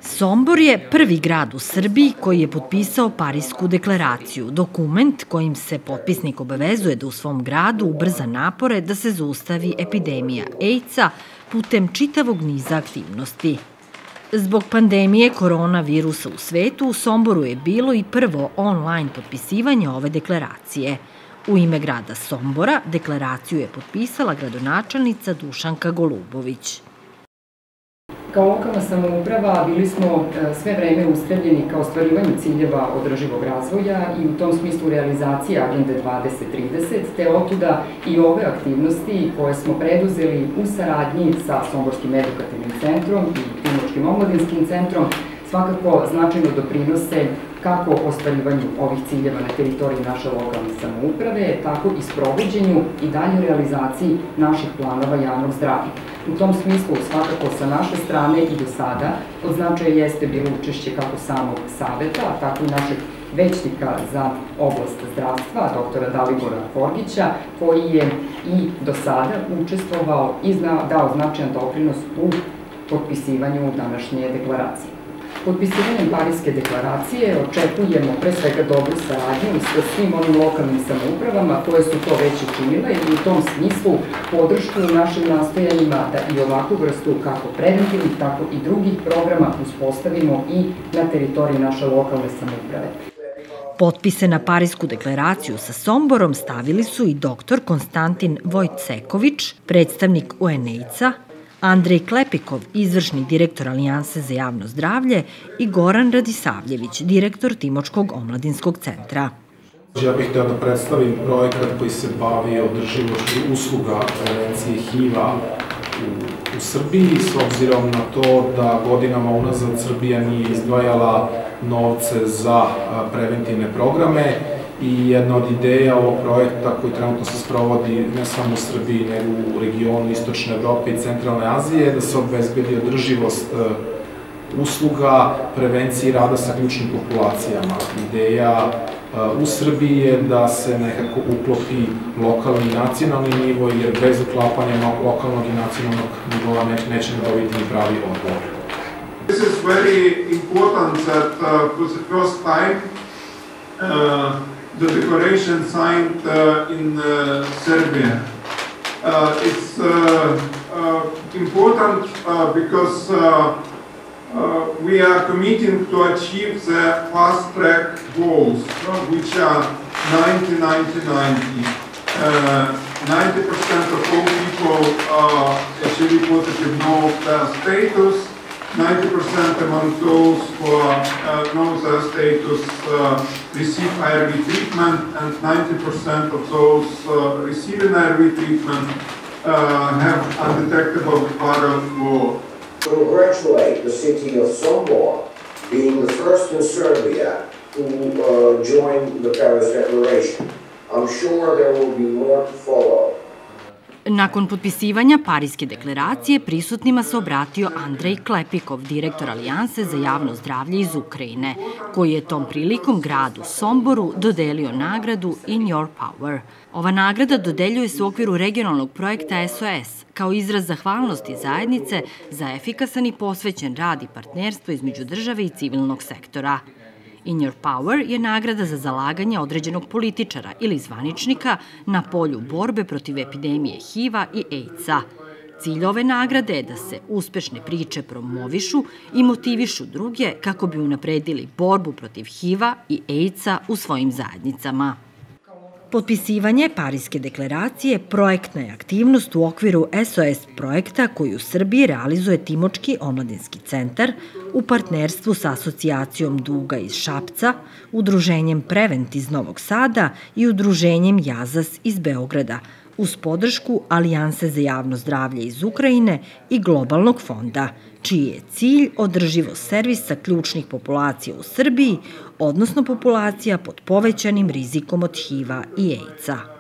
Sombor je prvi grad u Srbiji koji je potpisao Parisku deklaraciju, dokument kojim se potpisnik obavezuje da u svom gradu ubrza napore da se zaustavi epidemija AIDS-a putem čitavog niza aktivnosti. Zbog pandemije koronavirusa u svetu, u Somboru je bilo i prvo online potpisivanje ove deklaracije. U ime grada Sombora deklaraciju je potpisala gradonačelnica Dušanka Golubović. Kao lokalna samouprava bili smo sve vreme ustremljeni ka ostvarivanju ciljeva održivog razvoja i u tom smislu realizacije Agende 2030, te otuda i ove aktivnosti koje smo preduzeli u saradnji sa Somborskim edukativnim centrom i Timočkim omladinskim centrom svakako značajno doprinose kako ostvarivanju ovih ciljeva na teritoriji naše lokalne samouprave, tako i sprovođenju i daljoj realizaciji naših planova javnog zdravlja. U tom smislu, svakako sa naše strane i do sada, od značaja jeste bilo učešće kako samog saveta, tako i našeg većnika za oblast zdravstva, doktora Dalibora Forgića, koji je i do sada učestvovao i dao značajan doprinos u potpisivanju današnje deklaracije. Potpisivanjem Pariske deklaracije očekujemo pre svega dobru saradnju sa svim onim lokalnim samoupravama koje su to već učinile i u tom smislu podršku našim nastojanjima da i ovakvu vrstu kako preventivnih, tako i drugih programa uspostavimo i na teritoriji naše lokalne samouprave. Potpise na Parisku deklaraciju sa Somborom stavili su i dr. Konstantin Vojceković, predstavnik UNAIDS-a, Andrej Klepikov, izvršni direktor Alijanse za javno zdravlje i Goran Radisavljević, direktor Timočkog omladinskog centra. Ja bih hteo da predstavim projekat koji se bavi održivošću usluga prevencije HIV-a u Srbiji, s obzirom na to da godinama unazad Srbija nije izdvajala novce za preventivne programe i jedna od ideja ovog projekta koji trenutno se sprovodi ne samo u Srbiji, nego u regionu Istočne Evrope i Centralne Azije je da se obezbedi održivost usluga, prevencije i rada sa ključnim populacijama. Ideja u Srbiji je da se nekako uklopi lokalni i nacionalni nivo, jer bez uklapanja lokalnog i nacionalnog nivoa nećemo dobiti ni pravi odgovor. This is very important that for the first time the declaration signed in Serbia. It's important because we are committing to achieve the fast track goals, which are 90-90-90. 90% of all people achieve positive no status. 90% among those who know their status receive ARV treatment, and 90% of those receiving ARV treatment have undetectable viral load. Congratulate the city of Sombor being the first in Serbia to join the Paris Declaration. I'm sure there will be more to follow. Nakon potpisivanja Pariske deklaracije prisutnima se obratio Andrej Klepikov, direktor Alijanse za javno zdravlje iz Ukrajine, koji je tom prilikom gradu Somboru dodelio nagradu In Your Power. Ova nagrada dodeljuje se u okviru regionalnog projekta SOS, kao izraz zahvalnosti zajednice za efikasan i posvećen rad i partnerstvo između države i civilnog sektora. In Your Power je nagrada za zalaganje određenog političara ili zvaničnika na polju borbe protiv epidemije HIV-a i AIDS-a. Cilj ove nagrade je da se uspešne priče promovišu i motivišu druge kako bi unapredili borbu protiv HIV-a i AIDS-a u svojim zajednicama. Potpisivanje Pariske deklaracije projektna je aktivnost u okviru SOS projekta koji u Srbiji realizuje Timočki omladinski centar u partnerstvu sa Asocijacijom Duga iz Šapca, Udruženjem Prevent iz Novog Sada i Udruženjem Jazas iz Beograda, uz podršku Alijanse za javno zdravlje iz Ukrajine i Globalnog fonda, čiji je cilj održivost servisa ključnih populacija u Srbiji, odnosno populacija pod povećanim rizikom od HIV-a i AIDS-a.